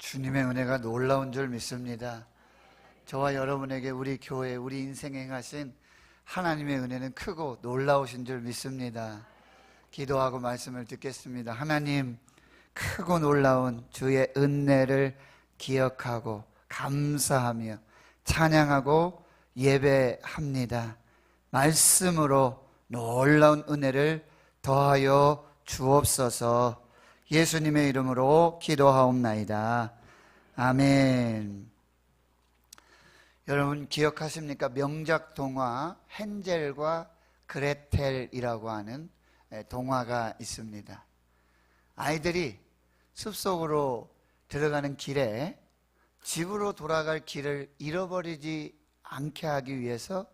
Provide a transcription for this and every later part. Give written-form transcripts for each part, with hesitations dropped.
주님의 은혜가 놀라운 줄 믿습니다. 저와 여러분에게 우리 교회, 우리 인생에 행하신 하나님의 은혜는 크고 놀라우신 줄 믿습니다. 기도하고 말씀을 듣겠습니다. 하나님, 크고 놀라운 주의 은혜를 기억하고 감사하며 찬양하고 예배합니다. 말씀으로 놀라운 은혜를 더하여 주옵소서. 예수님의 이름으로 기도하옵나이다. 아멘. 여러분 기억하십니까? 명작 동화 헨젤과 그레텔이라고 하는 동화가 있습니다. 아이들이 숲속으로 들어가는 길에 집으로 돌아갈 길을 잃어버리지 않게 하기 위해서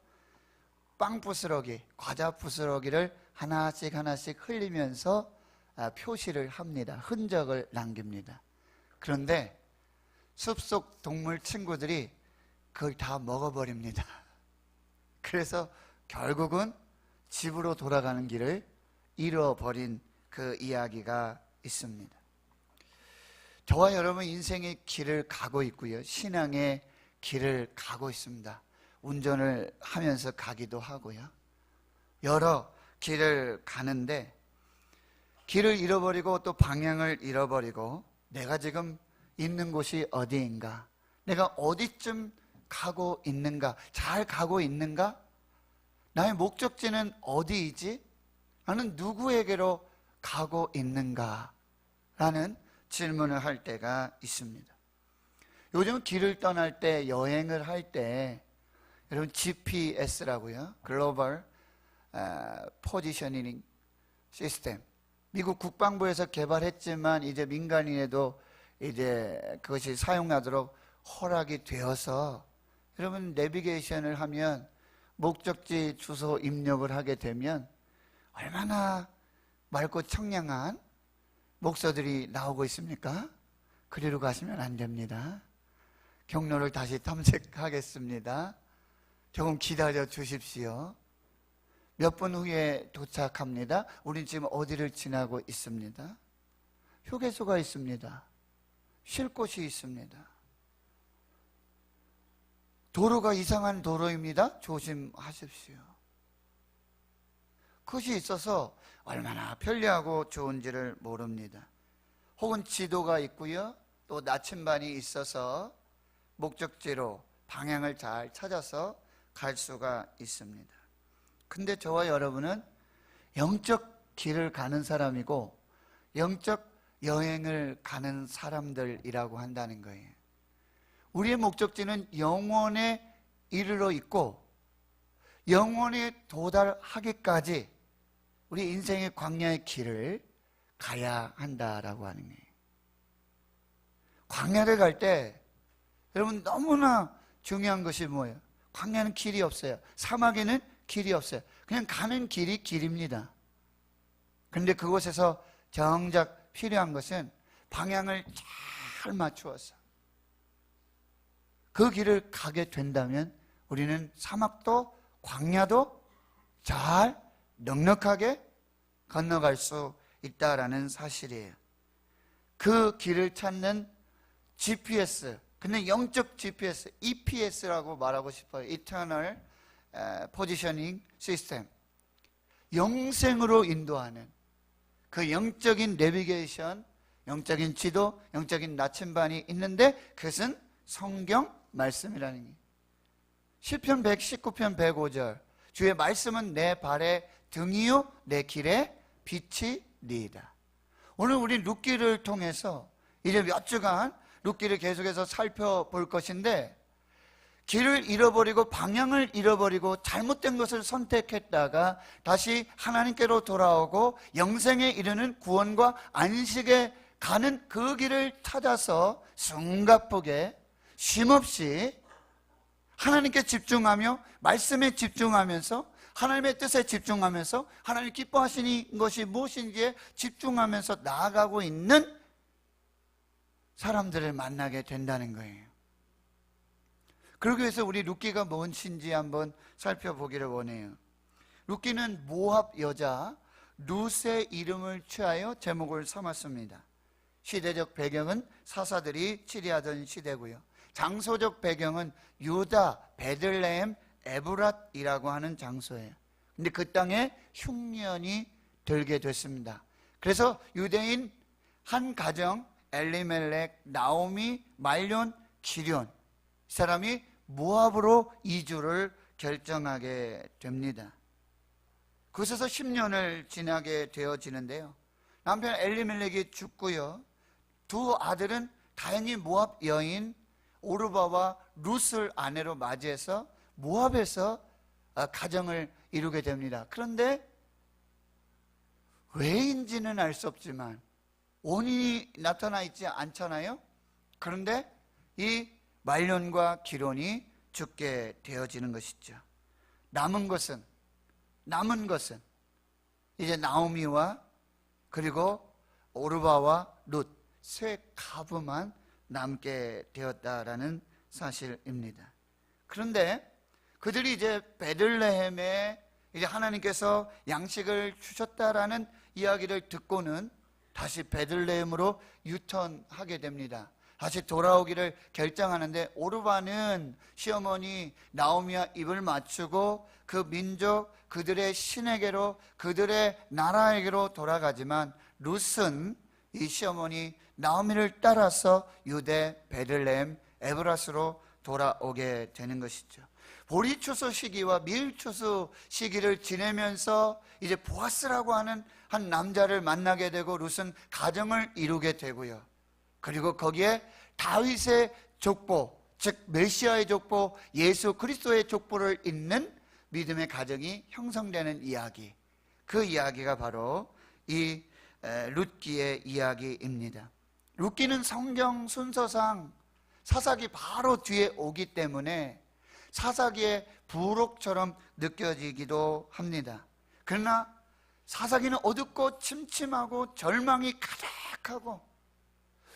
빵 부스러기, 과자 부스러기를 하나씩 흘리면서 표시를 합니다. 흔적을 남깁니다. 그런데 숲속 동물 친구들이 그걸 다 먹어버립니다. 그래서 결국은 집으로 돌아가는 길을 잃어버린 그 이야기가 있습니다. 저와 여러분 인생의 길을 가고 있고요. 신앙의 길을 가고 있습니다. 운전을 하면서 가기도 하고요. 여러 길을 가는데 길을 잃어버리고 또 방향을 잃어버리고 내가 지금 있는 곳이 어디인가? 내가 어디쯤 가고 있는가? 잘 가고 있는가? 나의 목적지는 어디이지? 나는 누구에게로 가고 있는가? 라는 질문을 할 때가 있습니다. 요즘 길을 떠날 때, 여행을 할 때 여러분 GPS라고요. 글로벌 포지셔닝 시스템. 미국 국방부에서 개발했지만 이제 민간인에도 이제 그것이 사용하도록 허락이 되어서 여러분 내비게이션을 하면 목적지 주소 입력을 하게 되면 얼마나 맑고 청량한 목소들이 나오고 있습니까? 그리로 가시면 안 됩니다. 경로를 다시 탐색하겠습니다. 조금 기다려 주십시오. 몇 분 후에 도착합니다. 우린 지금 어디를 지나고 있습니다. 휴게소가 있습니다. 쉴 곳이 있습니다. 도로가 이상한 도로입니다. 조심하십시오. 그것이 있어서 얼마나 편리하고 좋은지를 모릅니다. 혹은 지도가 있고요. 또 나침반이 있어서 목적지로 방향을 잘 찾아서 갈 수가 있습니다. 근데 저와 여러분은 영적 길을 가는 사람이고 영적 여행을 가는 사람들이라고 한다는 거예요. 우리의 목적지는 영원에 이르러 있고 영원에 도달하기까지 우리 인생의 광야의 길을 가야 한다라고 하는 거예요. 광야를 갈 때 여러분 너무나 중요한 것이 뭐예요? 광야는 길이 없어요. 사막에는 길이 없어요. 그냥 가는 길이 길입니다. 그런데 그곳에서 정작 필요한 것은 방향을 잘 맞추어서 그 길을 가게 된다면 우리는 사막도 광야도 잘 넉넉하게 건너갈 수 있다라는 사실이에요. 그 길을 찾는 GPS, 근데 영적 GPS, EPS라고 말하고 싶어요. Eternal Positioning System. 영생으로 인도하는 그 영적인 내비게이션, 영적인 지도, 영적인 나침반이 있는데 그것은 성경 말씀이라는 거예요. 시편 119편 105절 주의 말씀은 내 발의 등이요 내 길에 빛이니이다. 오늘 우리 룻기를 통해서 이제 몇 주간 룻기를 계속해서 살펴볼 것인데 길을 잃어버리고 방향을 잃어버리고 잘못된 것을 선택했다가 다시 하나님께로 돌아오고 영생에 이르는 구원과 안식에 가는 그 길을 찾아서 숨가쁘게 쉼없이 하나님께 집중하며 말씀에 집중하면서 하나님의 뜻에 집중하면서 하나님 기뻐하시는 것이 무엇인지에 집중하면서 나아가고 있는 사람들을 만나게 된다는 거예요. 그러기 위해서 우리 룻기가 무엇인지 한번 살펴보기를 원해요. 룻기는 모압 여자 룻의 이름을 취하여 제목을 삼았습니다. 시대적 배경은 사사들이 치리하던 시대고요. 장소적 배경은 유다 베들레헴 에브랏이라고 하는 장소예요. 근데 그 땅에 흉년이 들게 됐습니다. 그래서 유대인 한 가정 엘리멜렉, 나오미, 말론, 기럨 이 사람이 모압으로 이주를 결정하게 됩니다. 그곳에서 10년을 지나게 되어지는데요. 남편 엘리멜렉이 죽고요. 두 아들은 다행히 모압 여인 오르바와 룻을 아내로 맞이해서 모압에서 가정을 이루게 됩니다. 그런데 왜인지는 알 수 없지만 원인이 나타나 있지 않잖아요. 그런데 이 말론과 기럨이 죽게 되어지는 것이죠. 남은 것은 이제 나오미와 그리고 오르바와 룻 세 가부만 남게 되었다라는 사실입니다. 그런데 그들이 이제 베들레헴에 이제 하나님께서 양식을 주셨다라는 이야기를 듣고는 다시 베들레헴으로 유턴하게 됩니다. 다시 돌아오기를 결정하는데 오르바는 시어머니 나오미와 입을 맞추고 그 민족 그들의 신에게로 그들의 나라에게로 돌아가지만 룻은 이 시어머니 나오미를 따라서 유대 베들레헴 에브랏으로 돌아오게 되는 것이죠. 보리추수 시기와 밀추수 시기를 지내면서 이제 보아스라고 하는 한 남자를 만나게 되고 룻은 가정을 이루게 되고요. 그리고 거기에 다윗의 족보, 즉 메시아의 족보, 예수 그리스도의 족보를 잇는 믿음의 가정이 형성되는 이야기, 그 이야기가 바로 이 룻기의 이야기입니다. 룻기는 성경 순서상 사사기 바로 뒤에 오기 때문에 사사기의 부록처럼 느껴지기도 합니다. 그러나 사사기는 어둡고 침침하고 절망이 가득하고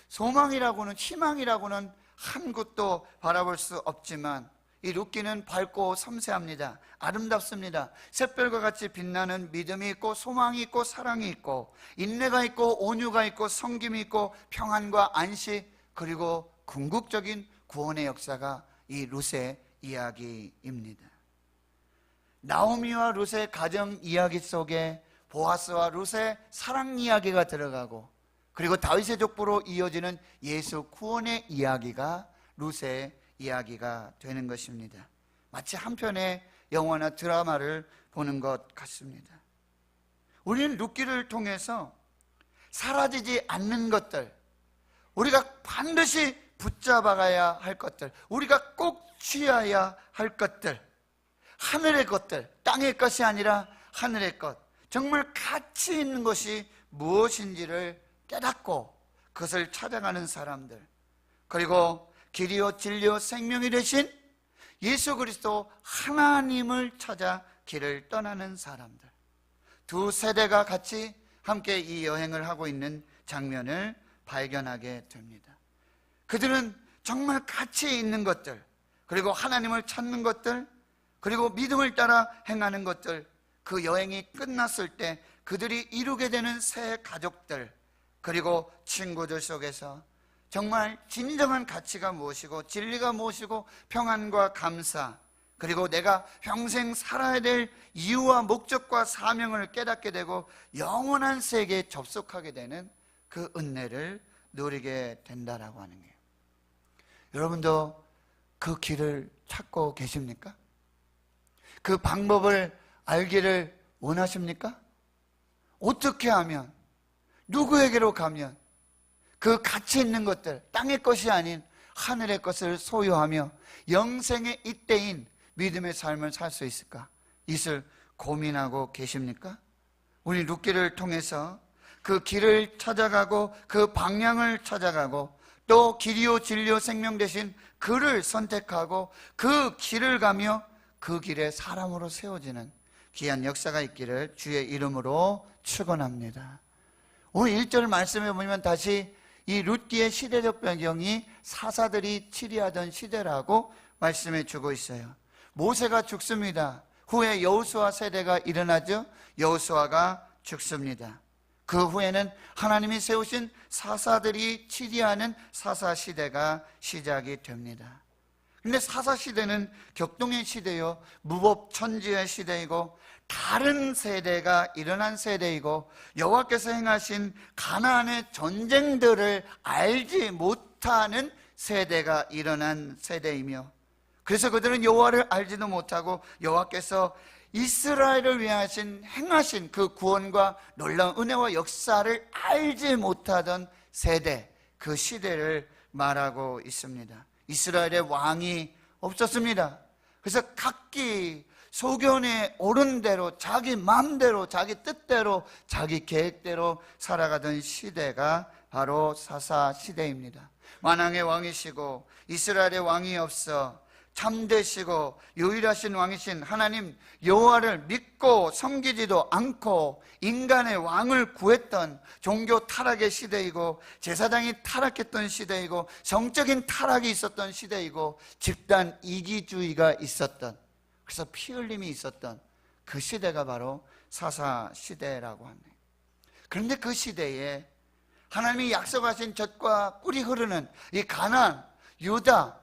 소망이라고는 희망이라고는 한 곳도 바라볼 수 없지만 이 룻기는 밝고 섬세합니다. 아름답습니다. 샛별과 같이 빛나는 믿음이 있고 소망이 있고 사랑이 있고 인내가 있고 온유가 있고 섬김이 있고 평안과 안식 그리고 궁극적인 구원의 역사가 이 룻의 이야기입니다. 나오미와 룻의 가정 이야기 속에 보아스와 룻의 사랑 이야기가 들어가고 그리고 다윗의 족보로 이어지는 예수 구원의 이야기가 룻의 이야기가 되는 것입니다. 마치 한 편의 영화나 드라마를 보는 것 같습니다. 우리는 룻기를 통해서 사라지지 않는 것들, 우리가 반드시 붙잡아가야 할 것들, 우리가 꼭 취해야 할 것들, 하늘의 것들, 땅의 것이 아니라 하늘의 것, 정말 가치 있는 것이 무엇인지를 깨닫고 그것을 찾아가는 사람들, 그리고 길이요 진리요 생명이 되신 예수 그리스도 하나님을 찾아 길을 떠나는 사람들, 두 세대가 같이 함께 이 여행을 하고 있는 장면을 발견하게 됩니다. 그들은 정말 가치 있는 것들, 그리고 하나님을 찾는 것들, 그리고 믿음을 따라 행하는 것들, 그 여행이 끝났을 때 그들이 이루게 되는 새 가족들, 그리고 친구들 속에서 정말 진정한 가치가 무엇이고 진리가 무엇이고 평안과 감사, 그리고 내가 평생 살아야 될 이유와 목적과 사명을 깨닫게 되고 영원한 세계에 접속하게 되는 그 은혜를 누리게 된다라고 하는 거예요. 여러분도 그 길을 찾고 계십니까? 그 방법을 알기를 원하십니까? 어떻게 하면, 누구에게로 가면 그 가치 있는 것들, 땅의 것이 아닌 하늘의 것을 소유하며 영생의 이때인 믿음의 삶을 살 수 있을까? 이것을 고민하고 계십니까? 우리 룻기를 통해서 그 길을 찾아가고 그 방향을 찾아가고 또 길이요 진리요 생명 되신 그를 선택하고 그 길을 가며 그 길에 사람으로 세워지는 귀한 역사가 있기를 주의 이름으로 축원합니다. 오늘 1절 말씀에 보면 다시 이 룻기의 시대적 배경이 사사들이 치리하던 시대라고 말씀해 주고 있어요. 모세가 죽습니다. 후에 여호수아 세대가 일어나죠. 여호수아가 죽습니다. 그 후에는 하나님이 세우신 사사들이 치리하는 사사시대가 시작이 됩니다. 근데 사사시대는 격동의 시대요, 무법천지의 시대이고 다른 세대가 일어난 세대이고 여호와께서 행하신 가나안의 전쟁들을 알지 못하는 세대가 일어난 세대이며, 그래서 그들은 여호와를 알지도 못하고 여호와께서 이스라엘을 위해 행하신 그 구원과 놀라운 은혜와 역사를 알지 못하던 세대, 그 시대를 말하고 있습니다. 이스라엘의 왕이 없었습니다. 그래서 각기 소견에 오른 대로 자기 마음대로 자기 뜻대로 자기 계획대로 살아가던 시대가 바로 사사 시대입니다. 만왕의 왕이시고 이스라엘의 왕이 없어 참되시고 유일하신 왕이신 하나님 여호와를 믿고 섬기지도 않고 인간의 왕을 구했던 종교 타락의 시대이고, 제사장이 타락했던 시대이고, 성적인 타락이 있었던 시대이고, 집단 이기주의가 있었던, 그래서 피 흘림이 있었던 그 시대가 바로 사사 시대라고 합니다. 그런데 그 시대에 하나님이 약속하신 젖과 꿀이 흐르는 이 가나안, 유다,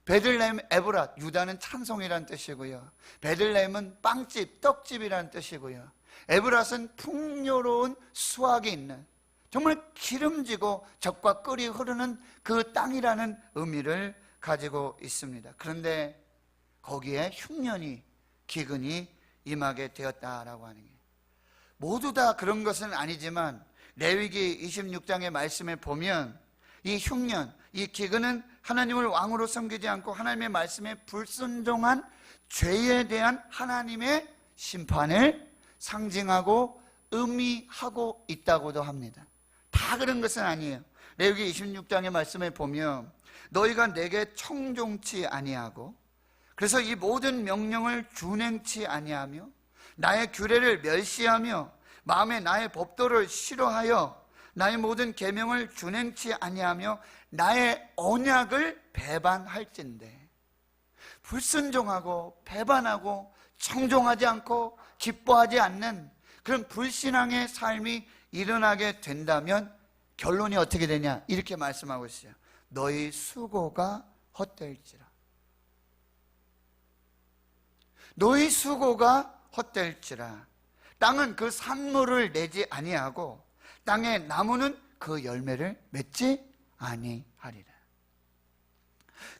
베들레헴, 에브랏, 유다는 찬송이란 뜻이고요, 베들레헴은 빵집, 떡집이란 뜻이고요, 에브랏은 풍요로운 수확이 있는, 정말 기름지고 젖과 꿀이 흐르는 그 땅이라는 의미를 가지고 있습니다. 그런데 거기에 흉년이, 기근이 임하게 되었다라고 하는 게, 모두 다 그런 것은 아니지만 레위기 26장의 말씀에 보면 이 흉년, 이 기근은 하나님을 왕으로 섬기지 않고 하나님의 말씀에 불순종한 죄에 대한 하나님의 심판을 상징하고 의미하고 있다고도 합니다. 다 그런 것은 아니에요. 레위기 26장의 말씀에 보면 너희가 내게 청종치 아니하고, 그래서 이 모든 명령을 준행치 아니하며 나의 규례를 멸시하며 마음에 나의 법도를 싫어하여 나의 모든 계명을 준행치 아니하며 나의 언약을 배반할진대. 불순종하고 배반하고 청종하지 않고 기뻐하지 않는 그런 불신앙의 삶이 일어나게 된다면 결론이 어떻게 되냐, 이렇게 말씀하고 있어요. 너희 수고가 헛될지라. 너희 수고가 헛될지라. 땅은 그 산물을 내지 아니하고 땅의 나무는 그 열매를 맺지 아니하리라.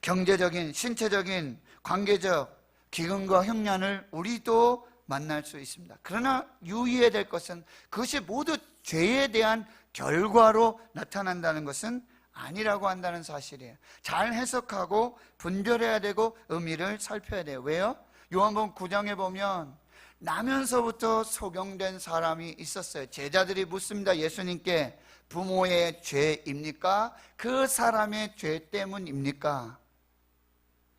경제적인, 신체적인, 관계적 기근과 흉년을 우리도 만날 수 있습니다. 그러나 유의해야 될 것은 그것이 모두 죄에 대한 결과로 나타난다는 것은 아니라고 한다는 사실이에요. 잘 해석하고 분별해야 되고 의미를 살펴야 돼요. 왜요? 요한복음 9장에 보면 나면서부터 소경된 사람이 있었어요. 제자들이 묻습니다. 예수님께 부모의 죄입니까? 그 사람의 죄 때문입니까?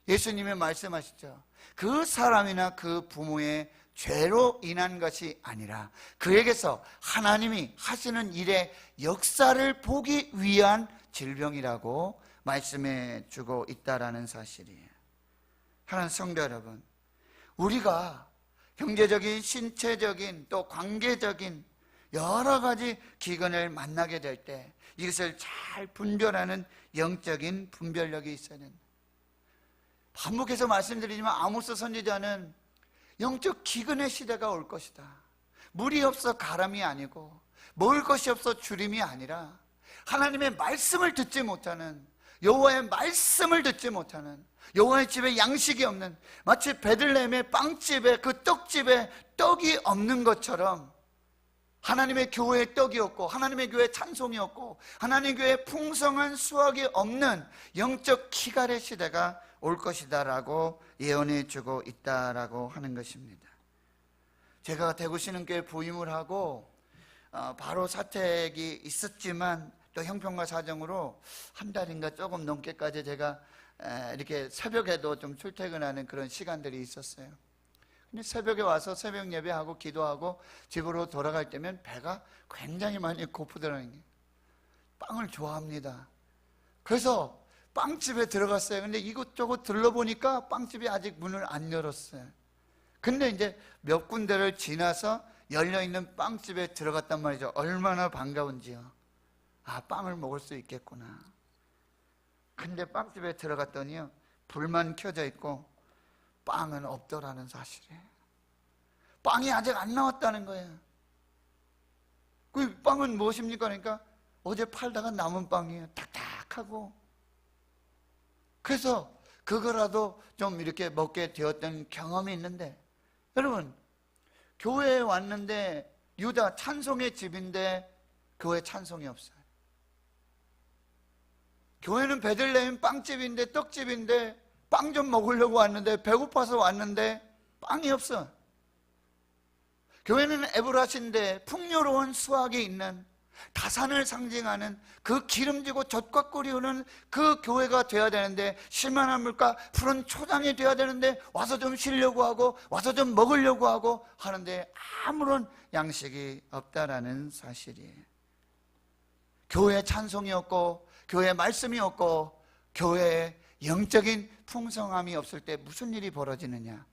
예수님이 말씀하시죠. 그 사람이나 그 부모의 죄로 인한 것이 아니라 그에게서 하나님이 하시는 일의 역사를 보기 위한 질병이라고 말씀해 주고 있다라는 사실이에요. 하나님 성도 여러분, 우리가 경제적인, 신체적인, 또 관계적인 여러 가지 기근을 만나게 될 때 이것을 잘 분별하는 영적인 분별력이 있어야 된다. 반복해서 말씀드리지만 아모스 선지자는 영적 기근의 시대가 올 것이다. 물이 없어 가람이 아니고 먹을 것이 없어 주림이 아니라 하나님의 말씀을 듣지 못하는, 여호와의 말씀을 듣지 못하는, 여호와의 집에 양식이 없는, 마치 베들레헴의 빵집에 그 떡집에 떡이 없는 것처럼 하나님의 교회에 떡이 없고 하나님의 교회에 찬송이 없고 하나님의 교회에 풍성한 수확이 없는 영적 기갈의 시대가 올 것이다라고 예언해 주고 있다라고 하는 것입니다. 제가 대구신흥교회 부임을 하고 바로 사택이 있었지만 또 형편과 사정으로 한 달인가 조금 넘게까지 제가 이렇게 새벽에도 좀 출퇴근하는 그런 시간들이 있었어요. 근데 새벽에 와서 새벽 예배하고 기도하고 집으로 돌아갈 때면 배가 굉장히 많이 고프더라는 게, 빵을 좋아합니다. 그래서 빵집에 들어갔어요. 근데 이곳저곳 들러보니까 빵집이 아직 문을 안 열었어요. 근데 이제 몇 군데를 지나서 열려있는 빵집에 들어갔단 말이죠. 얼마나 반가운지요. 아, 빵을 먹을 수 있겠구나. 근데 빵집에 들어갔더니요, 불만 켜져 있고 빵은 없더라는 사실이에요. 빵이 아직 안 나왔다는 거예요. 그 빵은 무엇입니까? 그러니까 어제 팔다가 남은 빵이에요. 딱딱하고. 그래서 그거라도 좀 이렇게 먹게 되었던 경험이 있는데, 여러분, 교회에 왔는데 유다 찬송의 집인데 교회 찬송이 없어요. 교회는 베들레헴 빵집인데, 떡집인데 빵 좀 먹으려고 왔는데, 배고파서 왔는데 빵이 없어. 교회는 에브라시인데 풍요로운 수확이 있는, 다산을 상징하는 그 기름지고 젖과 꿀이 흐르는 그 교회가 되어야 되는데, 쉴만한 물가 푸른 초장이 되어야 되는데 와서 좀 쉬려고 하고 와서 좀 먹으려고 하고 하는데 아무런 양식이 없다라는 사실이에요. 교회에 찬송이 없고 교회에 말씀이 없고 교회에 영적인 풍성함이 없을 때 무슨 일이 벌어지느냐?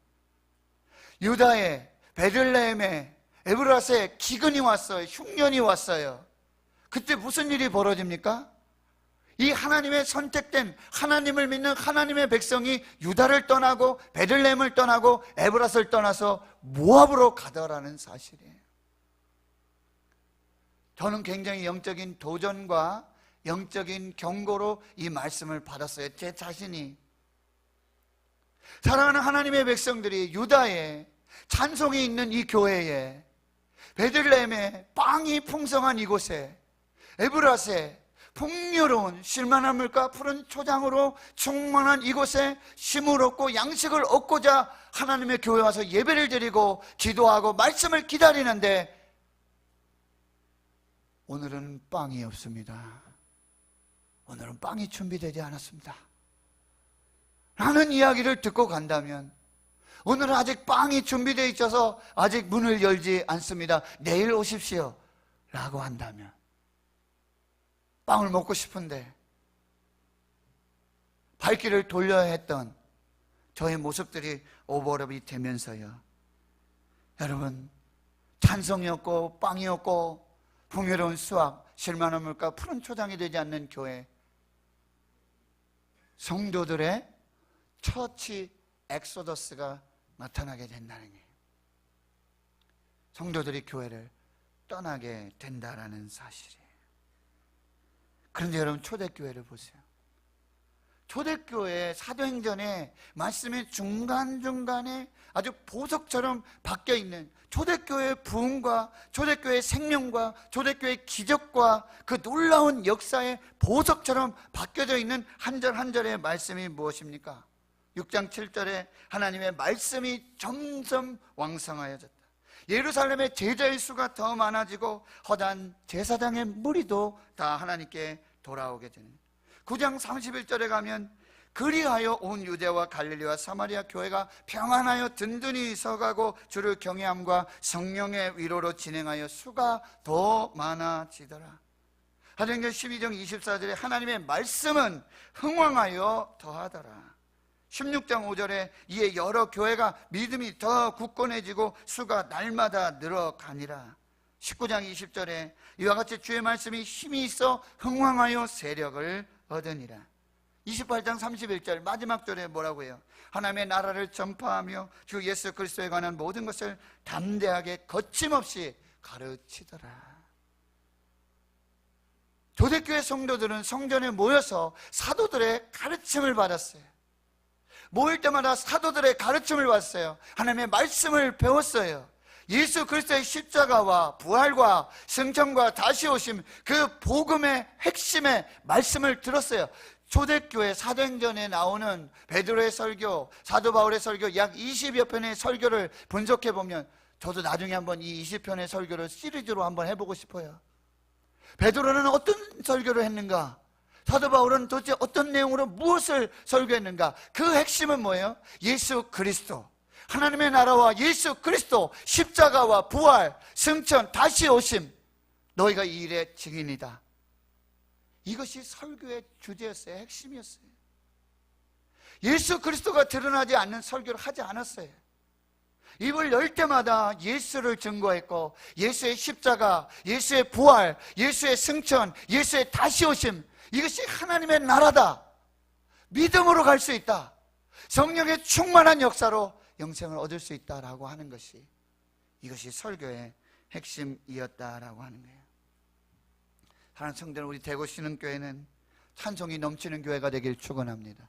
유다에, 베들레헴에, 에브라스에 기근이 왔어요. 흉년이 왔어요. 그때 무슨 일이 벌어집니까? 이 하나님의 선택된, 하나님을 믿는 하나님의 백성이 유다를 떠나고 베들레헴을 떠나고 에브라스를 떠나서 모압으로 가더라는 사실이에요. 저는 굉장히 영적인 도전과 영적인 경고로 이 말씀을 받았어요. 제 자신이. 사랑하는 하나님의 백성들이 유다에 찬송이 있는 이 교회에, 베들레헴에 빵이 풍성한 이곳에, 에브라스에 풍요로운 쉴만한 물과 푸른 초장으로 충만한 이곳에 쉼을 얻고 양식을 얻고자 하나님의 교회에 와서 예배를 드리고 기도하고 말씀을 기다리는데 오늘은 빵이 없습니다. 오늘은 빵이 준비되지 않았습니다 라는 이야기를 듣고 간다면, 오늘은 아직 빵이 준비되어 있어서 아직 문을 열지 않습니다, 내일 오십시오 라고 한다면, 빵을 먹고 싶은데 발길을 돌려야 했던 저의 모습들이 오버랩이 되면서요, 여러분, 찬송이 없고 빵이 없고 풍요로운 수확, 쉴만한 물가 푸른 초장이 되지 않는 교회, 성도들의 처치 엑소더스가 나타나게 된다는 거예요. 성도들이 교회를 떠나게 된다라는 사실이에요. 그런데 여러분, 초대교회를 보세요. 초대교회 사도행전에 말씀의 중간중간에 아주 보석처럼 바뀌어있는 초대교회의 부흥과 초대교회의 생명과 초대교회의 기적과 그 놀라운 역사의 보석처럼 바뀌어져 있는 한 절 한 절의 말씀이 무엇입니까? 6장 7절에 하나님의 말씀이 점점 왕성하여졌다. 예루살렘의 제자의 수가 더 많아지고 허다한 제사장의 무리도 다 하나님께 돌아오게 되는. 9장 31절에 가면 그리하여 온 유대와 갈릴리와 사마리아 교회가 평안하여 든든히 서가고 주를 경외함과 성령의 위로로 진행하여 수가 더 많아지더라. 사도행전 12장 24절에 하나님의 말씀은 흥왕하여 더하더라. 16장 5절에 이에 여러 교회가 믿음이 더 굳건해지고 수가 날마다 늘어가니라. 19장 20절에 이와 같이 주의 말씀이 힘이 있어 흥왕하여 세력을 얻으니라. 28장 31절 마지막 절에 뭐라고 해요? 하나님의 나라를 전파하며 주 예수 그리스도에 관한 모든 것을 담대하게 거침없이 가르치더라. 초대교회 성도들은 성전에 모여서 사도들의 가르침을 받았어요. 모일 때마다 사도들의 가르침을 받았어요. 하나님의 말씀을 배웠어요. 예수 그리스도의 십자가와 부활과 승천과 다시 오심, 그 복음의 핵심의 말씀을 들었어요. 초대교회 사도행전에 나오는 베드로의 설교, 사도 바울의 설교 약 20여 편의 설교를 분석해 보면, 저도 나중에 한번 이 20편의 설교를 시리즈로 한번 해보고 싶어요. 베드로는 어떤 설교를 했는가? 사도 바울은 도대체 어떤 내용으로 무엇을 설교했는가? 그 핵심은 뭐예요? 예수 그리스도, 하나님의 나라와 예수 그리스도, 십자가와 부활, 승천, 다시 오심, 너희가 이 일의 증인이다. 이것이 설교의 주제였어요. 핵심이었어요. 예수 그리스도가 드러나지 않는 설교를 하지 않았어요. 입을 열 때마다 예수를 증거했고 예수의 십자가, 예수의 부활, 예수의 승천, 예수의 다시 오심, 이것이 하나님의 나라다, 믿음으로 갈 수 있다, 성령의 충만한 역사로 영생을 얻을 수 있다라고 하는 것이, 이것이 설교의 핵심이었다라고 하는 거예요. 사랑하는 성도들, 우리 대구 신흥교회는 찬송이 넘치는 교회가 되길 축원합니다.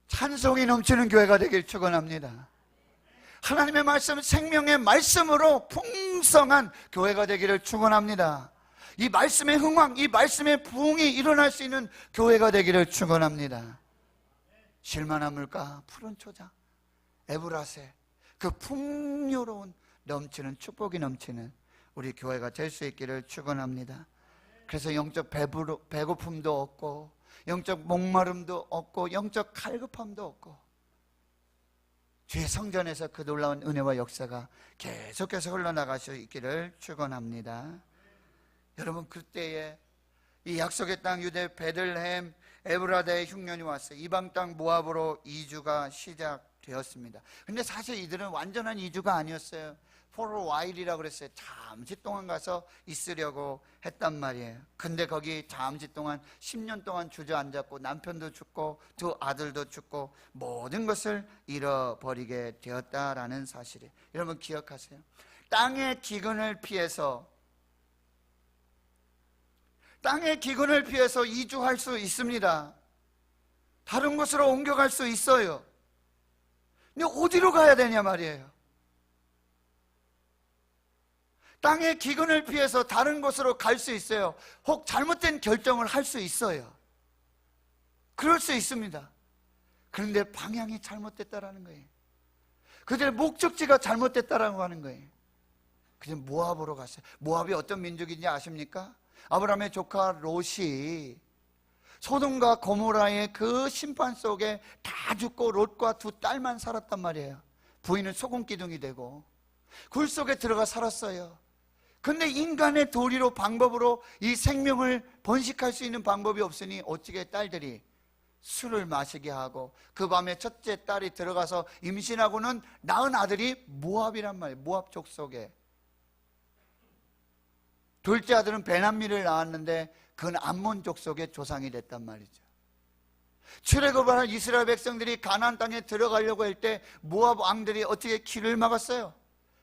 찬송이 넘치는 교회가 되길 축원합니다. 하나님의 말씀, 생명의 말씀으로 풍성한 교회가 되기를 축원합니다. 이 말씀의 흥왕, 이 말씀의 부흥이 일어날 수 있는 교회가 되기를 축원합니다. 실만한 물가, 푸른 초장, 에브라세, 그 풍요로운 넘치는 축복이 넘치는 우리 교회가 될 수 있기를 축원합니다. 그래서 영적 배고픔도 없고, 영적 목마름도 없고, 영적 갈급함도 없고, 주의 성전에서 그 놀라운 은혜와 역사가 계속해서 흘러나갈 수 있기를 축원합니다. 여러분, 그때에 이 약속의 땅 유대 베들레헴 에브라다의 흉년이 왔어요. 이방 땅 모압으로 이주가 시작되었습니다. 근데 사실 이들은 완전한 이주가 아니었어요. For a while이라고 그랬어요. 잠시 동안 가서 있으려고 했단 말이에요. 근데 거기 잠시 동안 10년 동안 주저앉았고, 남편도 죽고 두 아들도 죽고 모든 것을 잃어버리게 되었다라는 사실이에요. 여러분 기억하세요. 땅의 기근을 피해서 이주할 수 있습니다. 다른 곳으로 옮겨갈 수 있어요. 근데 어디로 가야 되냐 말이에요. 땅의 기근을 피해서 다른 곳으로 갈 수 있어요. 혹 잘못된 결정을 할 수 있어요. 그럴 수 있습니다. 그런데 방향이 잘못됐다라는 거예요. 그들의 목적지가 잘못됐다라고 하는 거예요. 그냥 모압으로 갔어요. 모압이 어떤 민족인지 아십니까? 아브라함의 조카 롯이 소돔과 고모라의 그 심판 속에 다 죽고 롯과 두 딸만 살았단 말이에요. 부인은 소금 기둥이 되고 굴 속에 들어가 살았어요. 근데 인간의 도리로, 방법으로 이 생명을 번식할 수 있는 방법이 없으니 어찌게 딸들이 술을 마시게 하고, 그 밤에 첫째 딸이 들어가서 임신하고는 낳은 아들이 모압이란 말이에요. 모압 족속에. 둘째 아들은 베냐민을 낳았는데 그건 암몬 족속의 조상이 됐단 말이죠. 출애굽을 한 이스라엘 백성들이 가나안 땅에 들어가려고 할 때 모압 왕들이 어떻게 길을 막았어요?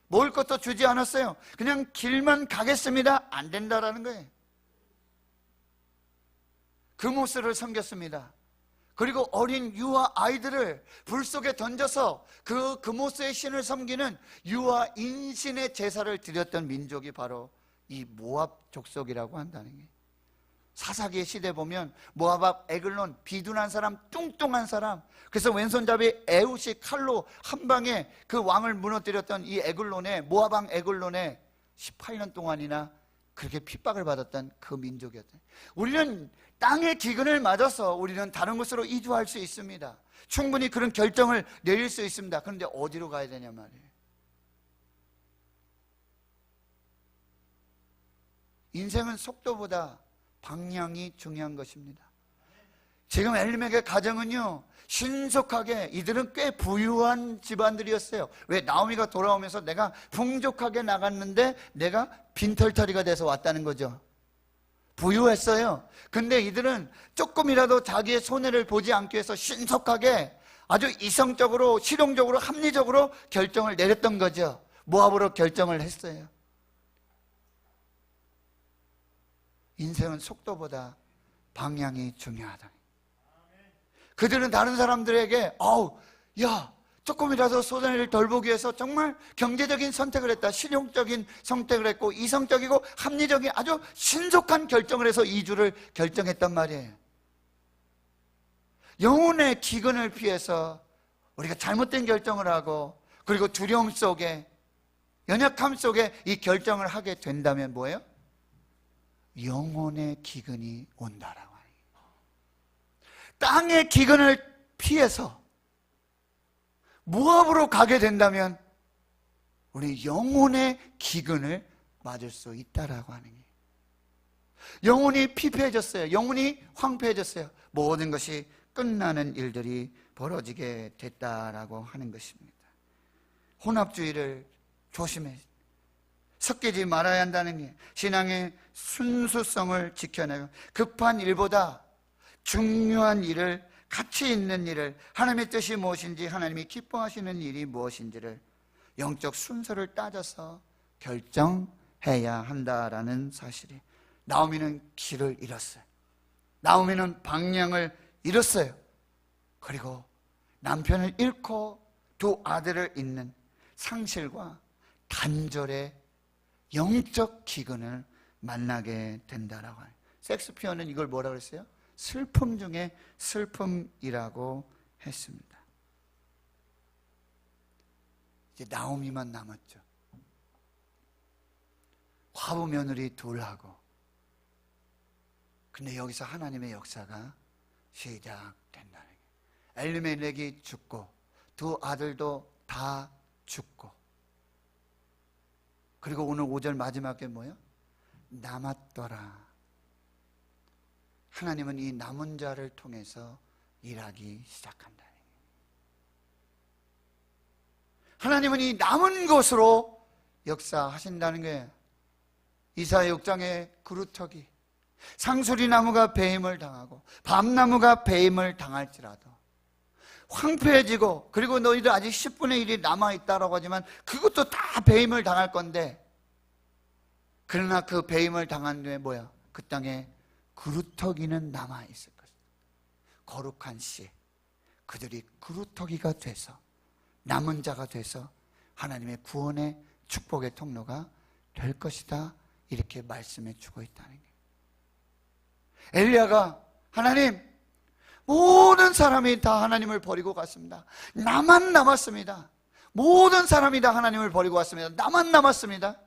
먹을 것도 주지 않았어요. 그냥 길만 가겠습니다. 안 된다라는 거예요. 그모스를 섬겼습니다. 그리고 어린 유아 아이들을 불 속에 던져서 그 그모스의 신을 섬기는 유아 인신의 제사를 드렸던 민족이 바로 이 모압 족속이라고 한다는 게, 사사기의 시대 보면 모압 앞 에글론, 비둔한 사람, 뚱뚱한 사람, 그래서 왼손잡이 에훗이 칼로 한 방에 그 왕을 무너뜨렸던 이 에글론에, 모압 왕 에글론에 18년 동안이나 그렇게 핍박을 받았던 그 민족이었다. 우리는 땅의 기근을 맞아서 우리는 다른 곳으로 이주할 수 있습니다. 충분히 그런 결정을 내릴 수 있습니다. 그런데 어디로 가야 되냐 말이에요. 인생은 속도보다 방향이 중요한 것입니다. 지금 엘리멜렉의 가정은요, 신속하게, 이들은 꽤 부유한 집안들이었어요. 왜? 나오미가 돌아오면서 내가 풍족하게 나갔는데 내가 빈털터리가 돼서 왔다는 거죠. 부유했어요. 근데 이들은 조금이라도 자기의 손해를 보지 않기 위해서 신속하게 아주 이성적으로, 실용적으로, 합리적으로 결정을 내렸던 거죠. 모압으로 결정을 했어요. 인생은 속도보다 방향이 중요하다. 그들은 다른 사람들에게 야, 조금이라도 손해를 덜 보기 위해서 정말 경제적인 선택을 했다, 실용적인 선택을 했고 이성적이고 합리적인 아주 신속한 결정을 해서 이주를 결정했단 말이에요. 영혼의 기근을 피해서 우리가 잘못된 결정을 하고, 그리고 두려움 속에, 연약함 속에 이 결정을 하게 된다면 뭐예요? 영혼의 기근이 온다라고 하는 거예요. 땅의 기근을 피해서 모압으로 가게 된다면 우리 영혼의 기근을 맞을 수 있다라고 하는 거예요. 영혼이 피폐해졌어요. 영혼이 황폐해졌어요. 모든 것이 끝나는 일들이 벌어지게 됐다라고 하는 것입니다. 혼합주의를 조심해 섞이지 말아야 한다는 게 신앙의 순수성을 지켜내고 급한 일보다 중요한 일을 가치 있는 일을 하나님의 뜻이 무엇인지 하나님이 기뻐하시는 일이 무엇인지를 영적 순서를 따져서 결정해야 한다라는 사실이 나오미는 길을 잃었어요. 나오미는 방향을 잃었어요. 그리고 남편을 잃고 두 아들을 잃는 상실과 단절의 영적 기근을 만나게 된다라고 해요. 섹스피어는 이걸 뭐라고 했어요? 슬픔 중에 슬픔이라고 했습니다. 이제 나오미만 남았죠. 과부 며느리 둘하고. 근데 여기서 하나님의 역사가 시작된다는 거예요. 엘리멜렉이 죽고 두 아들도 다 죽고, 그리고 오늘 5절 마지막에 뭐예요? 남았더라. 하나님은 이 남은 자를 통해서 일하기 시작한다. 하나님은 이 남은 것으로 역사하신다는 거예요. 이사야 6장의 그루터기, 상수리 나무가 배임을 당하고 밤나무가 배임을 당할지라도 황폐해지고, 그리고 너희들 아직 10분의 1이 남아있다라고 하지만 그것도 다 배임을 당할 건데, 그러나 그 배임을 당한 뒤에 뭐야? 그 땅에 그루터기는 남아있을 것이다. 거룩한 씨, 그들이 그루터기가 돼서 남은 자가 돼서 하나님의 구원의 축복의 통로가 될 것이다, 이렇게 말씀해 주고 있다는 거예요. 엘리야가 하나님, 모든 사람이 다 하나님을 버리고 갔습니다. 나만 남았습니다. 모든 사람이 다 하나님을 버리고 갔습니다. 나만 남았습니다.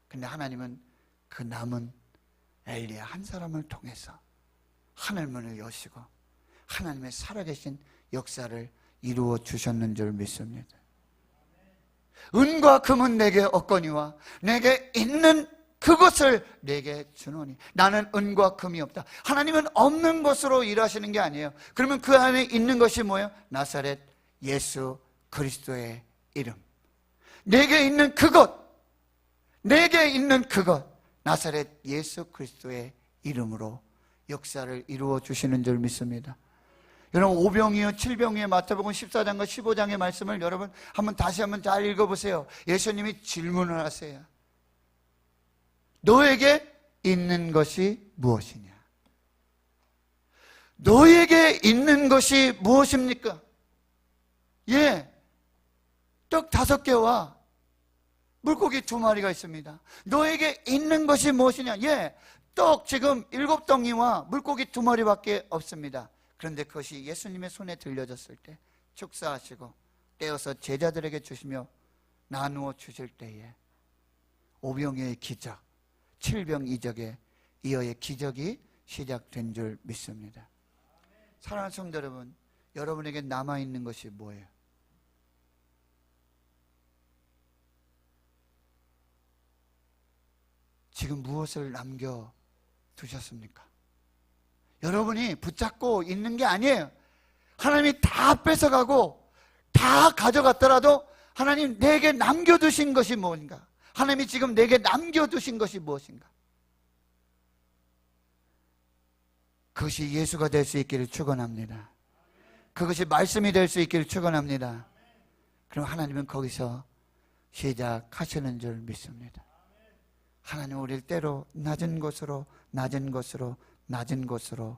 근데 하나님은 그 남은 엘리야 한 사람을 통해서 하늘문을 여시고 하나님의 살아계신 역사를 이루어 주셨는 줄 믿습니다. 은과 금은 내게 없거니와 내게 있는 그것을 내게 주노니. 나는 은과 금이 없다. 하나님은 없는 것으로 일하시는 게 아니에요. 그러면 그 안에 있는 것이 뭐예요? 나사렛 예수 그리스도의 이름. 내게 있는 그것, 내게 있는 그것, 나사렛 예수 그리스도의 이름으로 역사를 이루어 주시는 줄 믿습니다. 여러분, 오병이어 7병이어 마태복음 14장과 15장의 말씀을 여러분 다시 한번 잘 읽어보세요. 예수님이 질문을 하세요. 너에게 있는 것이 무엇이냐? 너에게 있는 것이 무엇입니까? 예, 떡 5개와 물고기 2마리가 있습니다. 너에게 있는 것이 무엇이냐? 예, 떡 지금 7덩이와 물고기 2마리밖에 없습니다. 그런데 그것이 예수님의 손에 들려졌을 때 축사하시고 떼어서 제자들에게 주시며 나누어 주실 때에 오병이어의 기적, 7병2적에 이어의 기적이 시작된 줄 믿습니다. 사랑하는 성도 여러분, 여러분에게 남아있는 것이 뭐예요? 지금 무엇을 남겨두셨습니까? 여러분이 붙잡고 있는 게 아니에요. 하나님이 다 뺏어가고 다 가져갔더라도 하나님 내게 남겨두신 것이 뭔가? 하나님이 지금 내게 남겨두신 것이 무엇인가? 그것이 예수가 될 수 있기를 축원합니다. 그것이 말씀이 될 수 있기를 축원합니다. 그럼 하나님은 거기서 시작하시는 줄 믿습니다. 하나님 우리를 때로 낮은 곳으로 낮은 곳으로 낮은 곳으로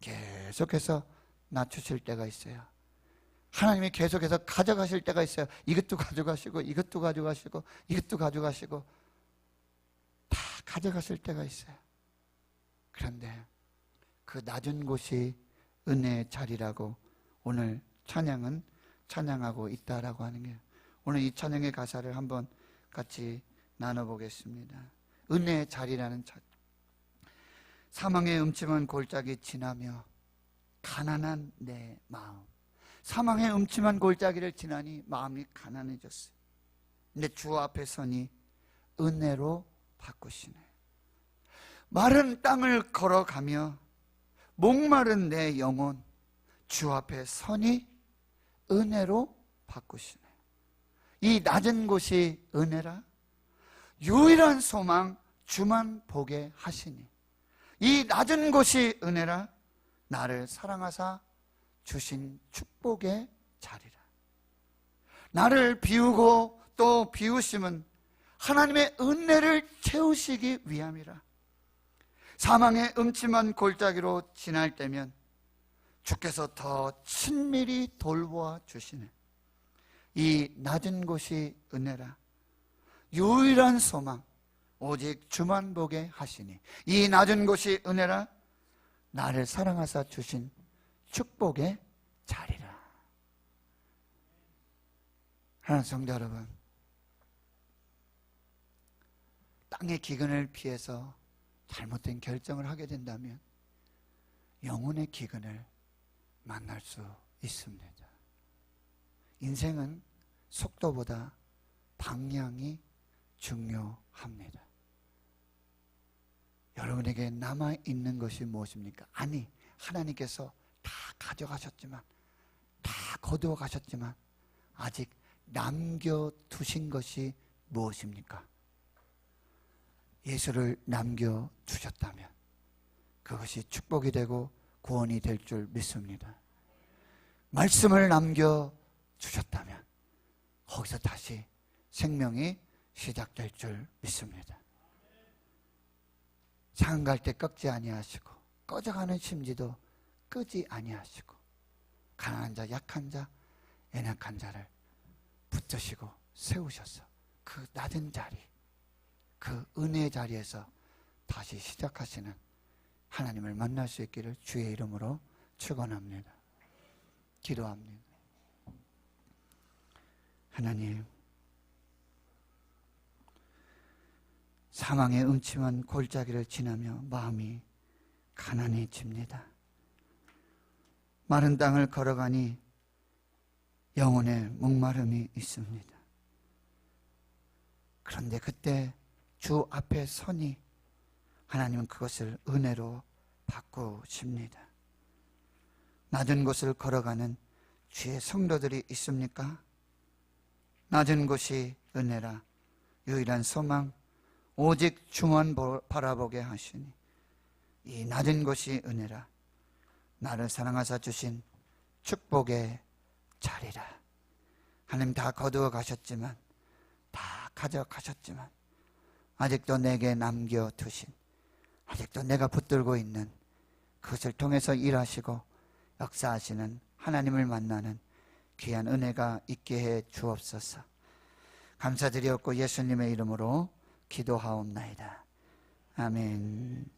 계속해서 낮추실 때가 있어요. 하나님이 계속해서 가져가실 때가 있어요. 이것도 가져가시고 이것도 가져가시고 이것도 가져가시고 다 가져가실 때가 있어요. 그런데 그 낮은 곳이 은혜의 자리라고 오늘 찬양은 찬양하고 있다라고 하는 거예요. 오늘 이 찬양의 가사를 한번 같이 나눠보겠습니다. 은혜의 자리라는 자리. 사망의 음침한 골짜기 지나며 가난한 내 마음. 사망의 음침한 골짜기를 지나니 마음이 가난해졌어요. 근데 주 앞에 서니 은혜로 바꾸시네. 마른 땅을 걸어가며 목마른 내 영혼 주 앞에 서니 은혜로 바꾸시네. 이 낮은 곳이 은혜라. 유일한 소망 주만 보게 하시니. 이 낮은 곳이 은혜라. 나를 사랑하사 주신 축복의 자리라. 나를 비우고 또 비우심은 하나님의 은혜를 채우시기 위함이라. 사망의 음침한 골짜기로 지날 때면 주께서 더 친밀히 돌보아 주시네. 이 낮은 곳이 은혜라. 유일한 소망 오직 주만 보게 하시니. 이 낮은 곳이 은혜라. 나를 사랑하사 주신 축복의 자리라. 하나님 성도 여러분, 땅의 기근을 피해서 잘못된 결정을 하게 된다면 영혼의 기근을 만날 수 있습니다. 인생은 속도보다 방향이 중요합니다. 여러분에게 남아있는 것이 무엇입니까? 아니, 하나님께서 다 가져가셨지만, 다 거두어 가셨지만 아직 남겨두신 것이 무엇입니까? 예수를 남겨두셨다면 그것이 축복이 되고 구원이 될 줄 믿습니다. 말씀을 남겨주셨다면 거기서 다시 생명이 시작될 줄 믿습니다. 장갈 때 꺾지 아니하시고 꺼져가는 심지도 끄지 아니하시고 가난한 자, 약한 자, 연약한 자를 붙드시고 세우셔서 그 낮은 자리, 그 은혜의 자리에서 다시 시작하시는 하나님을 만날 수 있기를 주의 이름으로 축원합니다. 기도합니다. 하나님, 사망의 음침한 골짜기를 지나며 마음이 가난해집니다. 마른 땅을 걸어가니 영혼의 목마름이 있습니다. 그런데 그때 주 앞에 서니 하나님은 그것을 은혜로 바꾸십니다. 낮은 곳을 걸어가는 주의 성도들이 있습니까? 낮은 곳이 은혜라. 유일한 소망 오직 주만 바라보게 하시니 이 낮은 곳이 은혜라. 나를 사랑하사 주신 축복의 자리라. 하나님 다 거두어 가셨지만, 다 가져가셨지만 아직도 내게 남겨두신, 아직도 내가 붙들고 있는 그것을 통해서 일하시고 역사하시는 하나님을 만나는 귀한 은혜가 있게 해 주옵소서. 감사드리옵고 예수님의 이름으로 기도하옵나이다. 아멘.